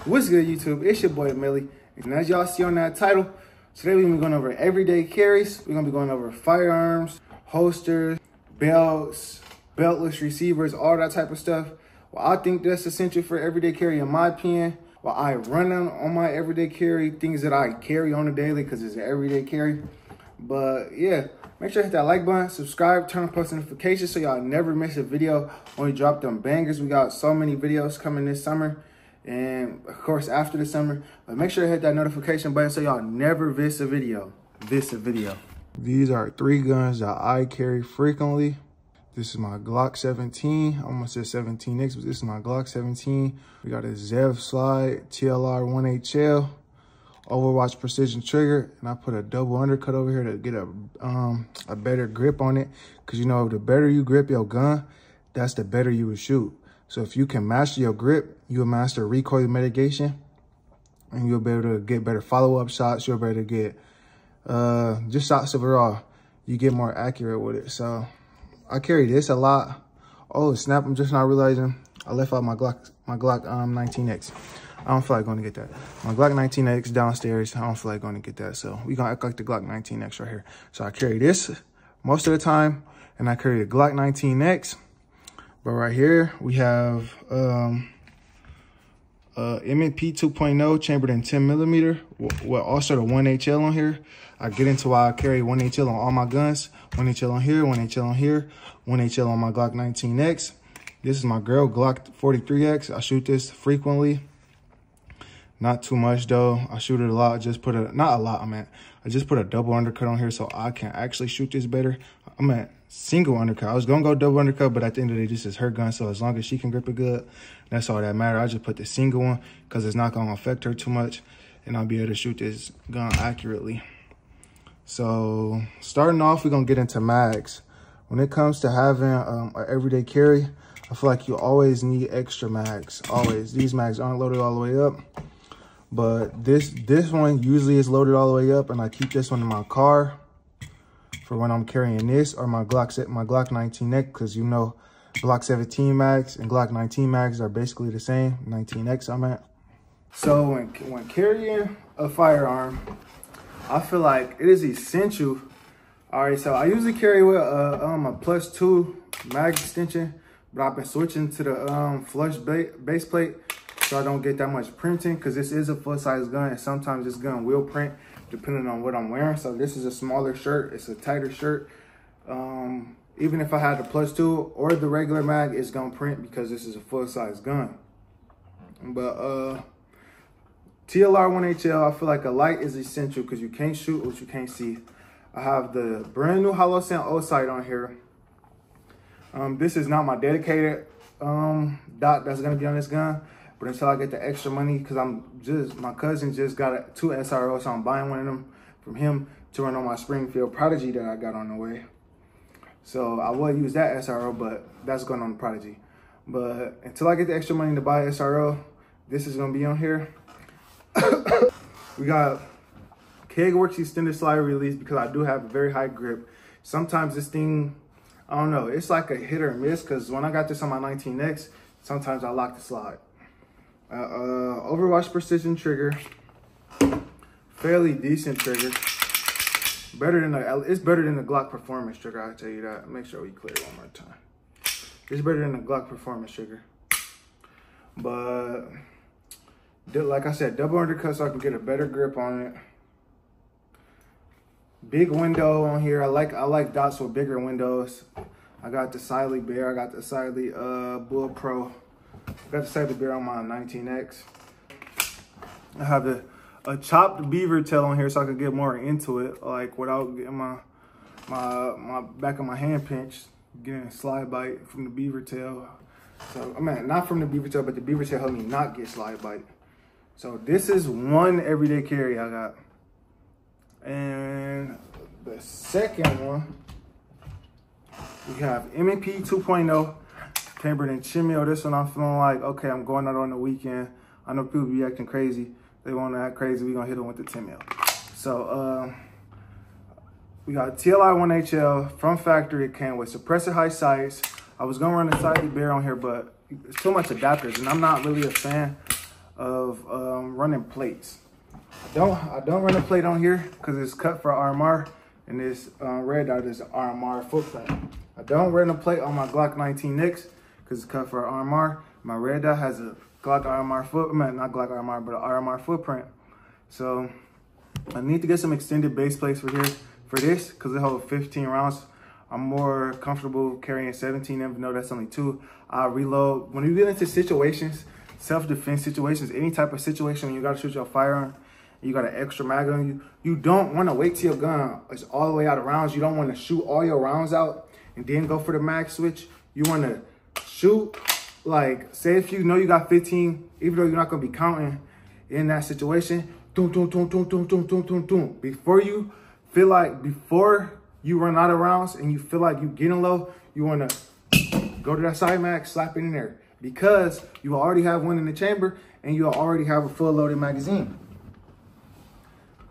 What's good, YouTube? It's your boy Millie, and as y'all see on that title, today we're gonna be going over everyday carries. We're gonna be going over firearms, holsters, belts, beltless receivers, all that type of stuff. Well, I think that's essential for everyday carry in my opinion. While I run on my everyday carry, things that I carry on a daily because it's an everyday carry. But yeah, make sure to hit that like button, subscribe, turn on post notifications so y'all never miss a video when we drop them bangers. We got so many videos coming this summer and of course after the summer. But make sure to hit that notification button so y'all never miss a video. These are 3 guns that I carry frequently. This is my Glock 17. I almost said 17X, but this is my Glock 17. We got a Zev Slide TLR 1HL. Overwatch precision trigger, and I put a double undercut over here to get a better grip on it, because you know the better you grip your gun, that's the better you will shoot. So if you can master your grip, you'll master recoil mitigation, and you'll be able to get better follow-up shots. You'll be able to get just shots overall. You get more accurate with it. So I carry this a lot. Oh snap, I'm just not realizing I left out my Glock 19X. I don't feel like going to get that. My Glock 19X downstairs, I don't feel like going to get that. So we gonna act like the Glock 19X right here. So I carry this most of the time, and I carry the Glock 19X. But right here, we have M&P 2.0 chambered in 10mm with also the 1HL on here. I get into why I carry 1HL on all my guns. 1HL on here, 1HL on here, 1HL on my Glock 19X. This is my girl Glock 43X. I shoot this frequently. Not too much though. I shoot it a lot. Just put I just put a double undercut on here so I can actually shoot this better. I'm at single undercut. I was gonna go double undercut, but at the end of the day, this is her gun. So as long as she can grip it good, that's all that matters. I just put the single one because it's not gonna affect her too much, and I'll be able to shoot this gun accurately. So starting off, we're gonna get into mags. When it comes to having an everyday carry, I feel like you always need extra mags. Always. These mags aren't loaded all the way up. But this one usually is loaded all the way up, and I keep this one in my car for when I'm carrying this or my Glock 19X, because you know Glock 17 mags and Glock 19 mags are basically the same. 19X I'm at. So when carrying a firearm, I feel like it is essential. All right, so I usually carry with a +2 mag extension, but I've been switching to the flush base plate, so I don't get that much printing, because this is a full-size gun, and sometimes this gun will print depending on what I'm wearing. So this is a smaller shirt, it's a tighter shirt. Even if I had the +2 or the regular mag, it's gonna print because this is a full-size gun. But TLR 1HL, I feel like a light is essential because you can't shoot what you can't see. I have the brand new Hollow Sound O sight on here. This is not my dedicated dot that's gonna be on this gun. But until I get the extra money, because my cousin just got 2 SROs, so I'm buying one of them from him to run on my Springfield Prodigy that I got on the way. So I will use that SRO, but that's going on the Prodigy. But until I get the extra money to buy SRO, this is going to be on here. We got Kegworks extended slide release, because I do have a very high grip. Sometimes this thing, I don't know, it's like a hit or miss, because when I got this on my 19X, sometimes I lock the slide. Overwatch precision trigger, fairly decent trigger. It's better than the Glock performance trigger, I'll tell you that. Make sure we clear it one more time. It's better than the Glock performance trigger. But like I said, double undercut so I can get a better grip on it. Big window on here. I like dots with bigger windows. I got the Siley Bear, I got the Siley Bull Pro. Got the Siley Bear on my 19X. I have a chopped beaver tail on here so I can get more into it, like without getting my back of my hand pinched, getting a slide bite from the beaver tail. So I mean, not from the beaver tail, but the beaver tail helped me not get slide bite. So this is one everyday carry I got. And the second one, we have M&P 2.0. Chambered in chimney. This one I'm feeling like, okay, I'm going out on the weekend. I know people be acting crazy. They want to act crazy. We're going to hit them with the 10 mil. So we got TLR 1HL from factory. It came with suppressor high sights. I was going to run the Siley Bear on here, but it's too much adapters, and I'm not really a fan of running plates. I don't run a plate on here because it's cut for RMR, and this red dot is RMR footprint. I don't run a plate on my Glock 19 Nicks because it's cut for RMR. My red dot has a Glock RMR footprint, not Glock RMR, but an RMR footprint. So I need to get some extended base plates for this because it holds 15 rounds. I'm more comfortable carrying 17, even though that's only 2. I reload. When you get into situations, self-defense situations, any type of situation when you gotta shoot your firearm, you got an extra mag on you, you don't wanna wait till your gun is all the way out of rounds. You don't wanna shoot all your rounds out and then go for the mag switch. You wanna shoot, like, say if you know you got 15, even though you're not gonna be counting in that situation, doom, doom, doom, doom, doom, doom, doom, doom, doom. Before you run out of rounds and you feel like you're getting low, you want to go to that side mag, slap it in there, because you already have one in the chamber and you already have a full loaded magazine.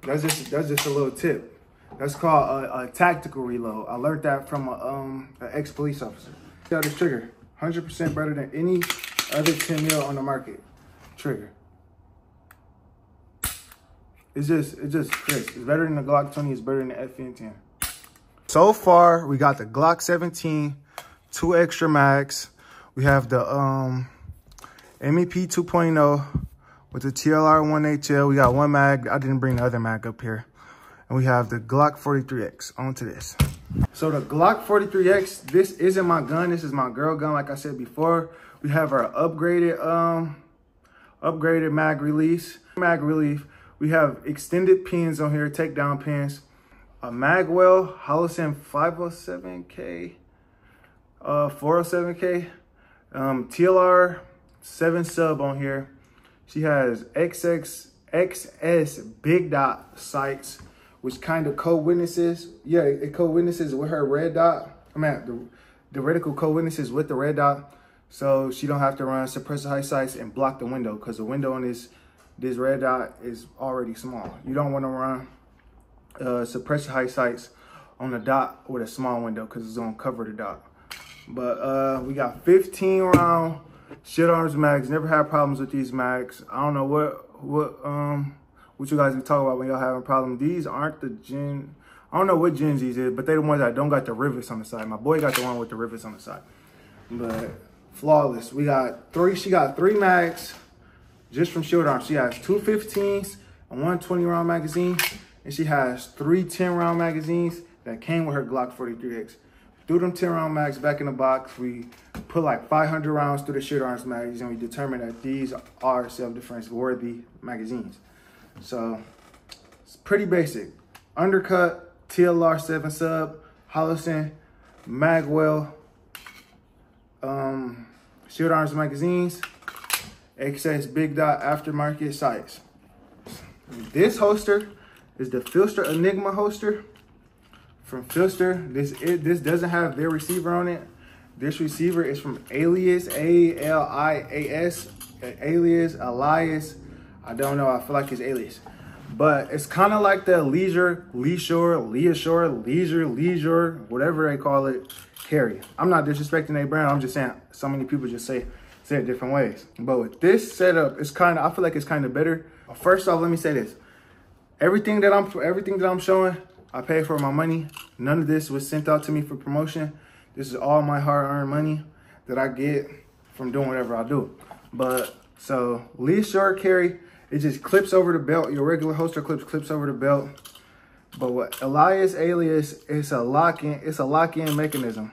That's just a little tip. That's called a tactical reload. I learned that from an ex-police officer. See how this trigger, 100% better than any other 10 mil on the market trigger. It's just crisp. It's better than the Glock 20. It's better than the FN10. So far, we got the Glock 17, 2 extra mags. We have the MEP 2.0 with the TLR 1HL. We got 1 mag. I didn't bring the other mag up here. And we have the Glock 43X. On to this. So the Glock 43X, this isn't my gun. This is my girl gun, like I said before. We have our upgraded mag release, mag relief. We have extended pins on here, takedown pins. A Magwell Holosun 507K, 407K, TLR 7 sub on here. She has XS big dot sights, which kind of co-witnesses. Yeah, it co-witnesses with her red dot. I mean, the reticle co-witnesses with the red dot, so she don't have to run suppressor high sights and block the window, because the window on this red dot is already small. You don't want to run suppressor high sights on the dot with a small window because it's gonna cover the dot. But we got 15 round shit arms mags. Never had problems with these mags. I don't know what you guys be talking about when y'all having problems. These aren't the gen. I don't know what gens these is, but they the ones that don't got the rivets on the side. My boy got the one with the rivets on the side. But flawless. We got 3. She got 3 mags just from shield arms. She has 2 15s and 1 20 round magazine. And she has 3 10-round magazines that came with her Glock 43X. Threw them 10-round mags back in the box. We put like 500 rounds through the shit arms magazine, and we determined that these are self-defense worthy magazines. So it's pretty basic. Undercut, TLR 7 sub, Holosun, Magwell, shield arms magazines, XS big dot aftermarket sights. This holster is the Filster Enigma holster from Filster. This doesn't have their receiver on it. This receiver is from Alias, A-L-I-A-S, Elias. I don't know. I feel like it's Alias, but it's kind of like the Leisure, whatever they call it, carry. I'm not disrespecting their brand. I'm just saying so many people just say it different ways. But with this setup, I feel like it's kind of better. First off, let me say this. Everything that I'm showing, I paid for my money. None of this was sent out to me for promotion. This is all my hard-earned money that I get from doing whatever I do. But so Lee short carry, it just clips over the belt. Your regular holster clips over the belt. But what Alias, it's a lock-in mechanism.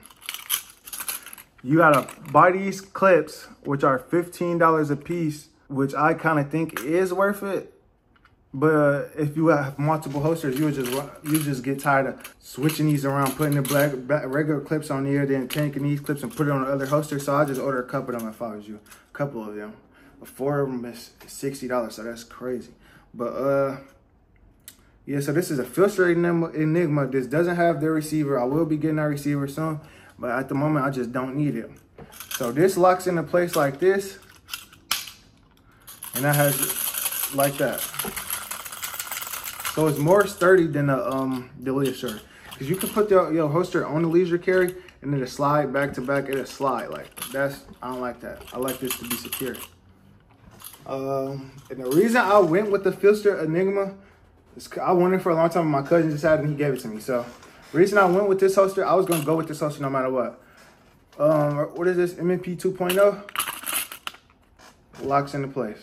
You gotta buy these clips, which are $15 a piece, which I kind of think is worth it. But if you have multiple holsters, you just get tired of switching these around, putting the regular clips on here, then taking these clips and put it on the other holster. So I just order a couple of them if I was you. A couple of them. But 4 of them is $60, so that's crazy. But yeah, so this is a Filster Enigma. This doesn't have their receiver. I will be getting that receiver soon, but at the moment I just don't need it. So this locks into place like this, and that has like that. So it's more sturdy than the Leisure, because you can put your holster on the Leisure carry and it'll slide back to back. It'll slide like that's. I don't like that. I like this to be secure. And the reason I went with the Filster Enigma is I wanted it for a long time. My cousin just had it and he gave it to me. So the reason I went with this holster, I was gonna go with this holster no matter what. What is this? MMP 2.0 locks into place.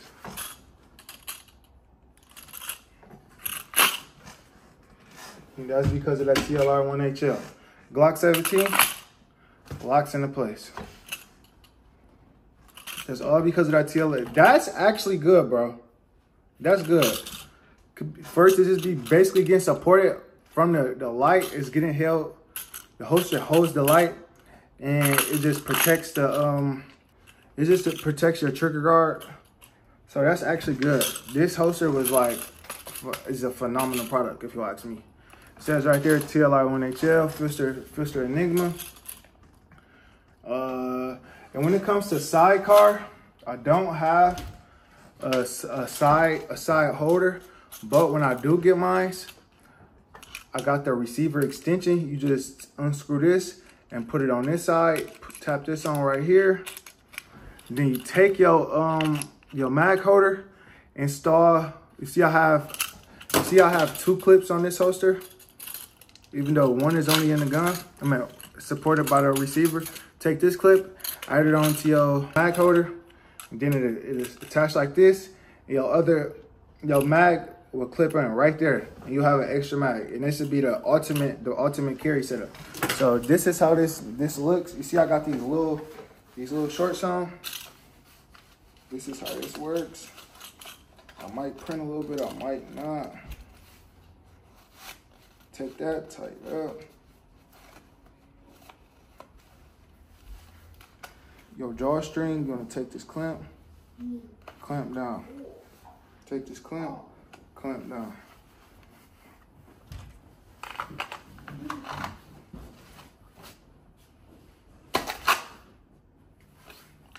And that's because of that TLR 1HL. Glock 17 locks into place. That's all because of that TLR. That's actually good, bro. That's good. First, it just be basically getting supported from the light. It's getting held. The holster holds the light, and it just protects the it just protects your trigger guard. So that's actually good. This holster was like, is a phenomenal product if you ask me. It says right there, TLR 1HL, Filster Enigma. And when it comes to sidecar, I don't have a side holder, but when I do get mine, I got the receiver extension. You just unscrew this and put it on this side, tap this on right here. Then you take your mag holder, install. You see I have 2 clips on this holster, even though one is only in the gun. I mean, supported by the receiver. Take this clip, add it onto your mag holder, and then it is attached like this. Your mag will clip in right there, and you'll have an extra mag. And this would be the ultimate carry setup. So this is how this looks. You see, I got these little shorts on. This is how this works. I might print a little bit, I might not. Take that, tighten up. Your drawstring, you're gonna take this clamp down. Take this clamp down.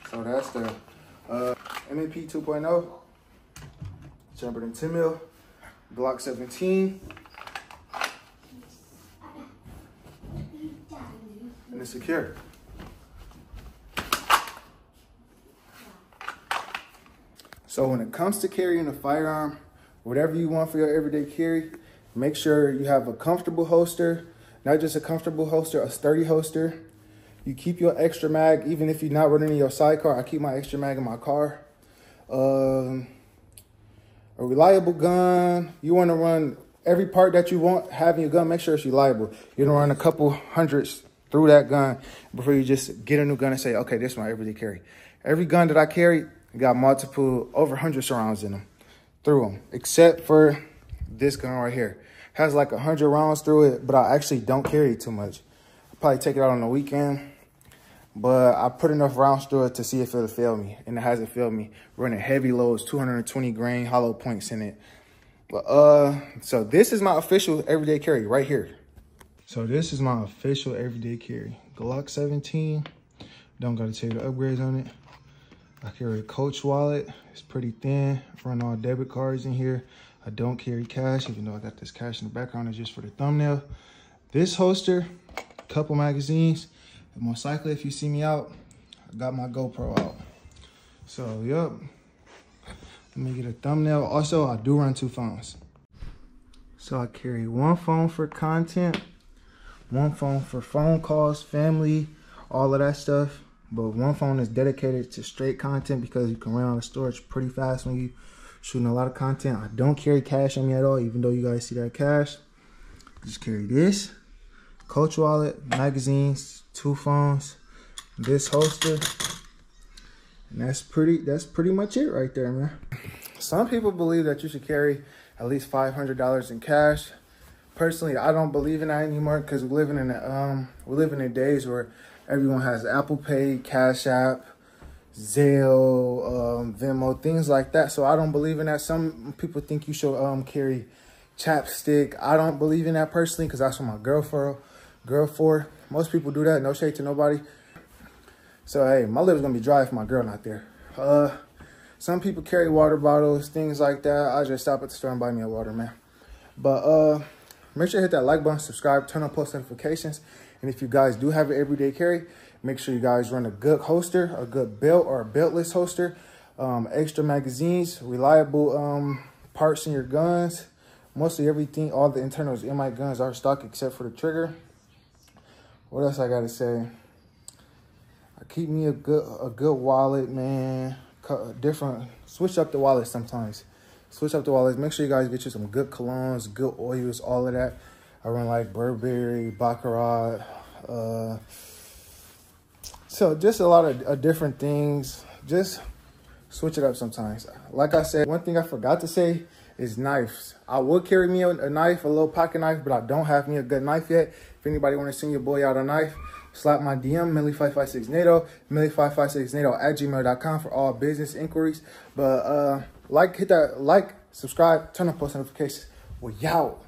So that's the MMP 2.0, chambered in 10 mil, Glock 17, and it's secure. So when it comes to carrying a firearm, whatever you want for your everyday carry, make sure you have a comfortable holster, not just a comfortable holster, a sturdy holster. You keep your extra mag, even if you're not running your sidecar. I keep my extra mag in my car. A reliable gun. You want to run every part that you want having your gun. Make sure it's reliable. You don't run a couple hundreds through that gun before you just get a new gun and say, okay, this is my everyday carry. Every gun that I carry got multiple, over 100 rounds in them, through them, except for this gun right here. Has like 100 rounds through it, but I actually don't carry it too much. I probably take it out on the weekend, but I put enough rounds through it to see if it'll fail me, and it hasn't failed me. Running heavy loads, 220 grain hollow points in it. But so this is my official everyday carry right here. So this is my official everyday carry. Glock 17. Don't gotta tell you the upgrades on it. I carry a Coach wallet. It's pretty thin. Run all debit cards in here. I don't carry cash, even though I got this cash in the background. It's just for the thumbnail. This holster, a couple magazines. And most likely, if you see me out, I got my GoPro out. So, yep. Let me get a thumbnail. Also, I do run 2 phones. So I carry 1 phone for content, 1 phone for phone calls, family, all of that stuff. But 1 phone is dedicated to straight content because you can run out of storage pretty fast when you shooting a lot of content. I don't carry cash on me at all, even though you guys see that cash. Just carry this, Coach wallet, magazines, 2 phones, this holster, and that's pretty much it right there, man. Some people believe that you should carry at least $500 in cash. Personally, I don't believe in that anymore because we're living in days where everyone has Apple Pay, Cash App, Zelle, Venmo, things like that. So I don't believe in that. Some people think you should carry chapstick. I don't believe in that personally because that's what my girl for. Most people do that. No shade to nobody. So hey, my lips gonna be dry if my girl not there. Some people carry water bottles, things like that. I just stop at the store and buy me a water, man. But make sure you hit that like button, subscribe, turn on post notifications. And if you guys do have an everyday carry, make sure you guys run a good holster, a good belt or a beltless holster. extra magazines, reliable parts in your guns. Mostly everything, all the internals in my guns are stock except for the trigger. What else I gotta say? I keep me a good wallet, man. Switch up the wallet sometimes. Switch up the wallets. Make sure you guys get you some good colognes, good oils, all of that. I run like Burberry, Baccarat. So just a lot of different things. Just switch it up sometimes. Like I said, one thing I forgot to say is knives. I would carry me a knife, a little pocket knife, but I don't have me a good knife yet. If anybody want to send your boy out a knife, slap my DM, Millie556NATO, Millie556NATO@gmail.com for all business inquiries. But hit that like, subscribe, turn on post notifications. We out.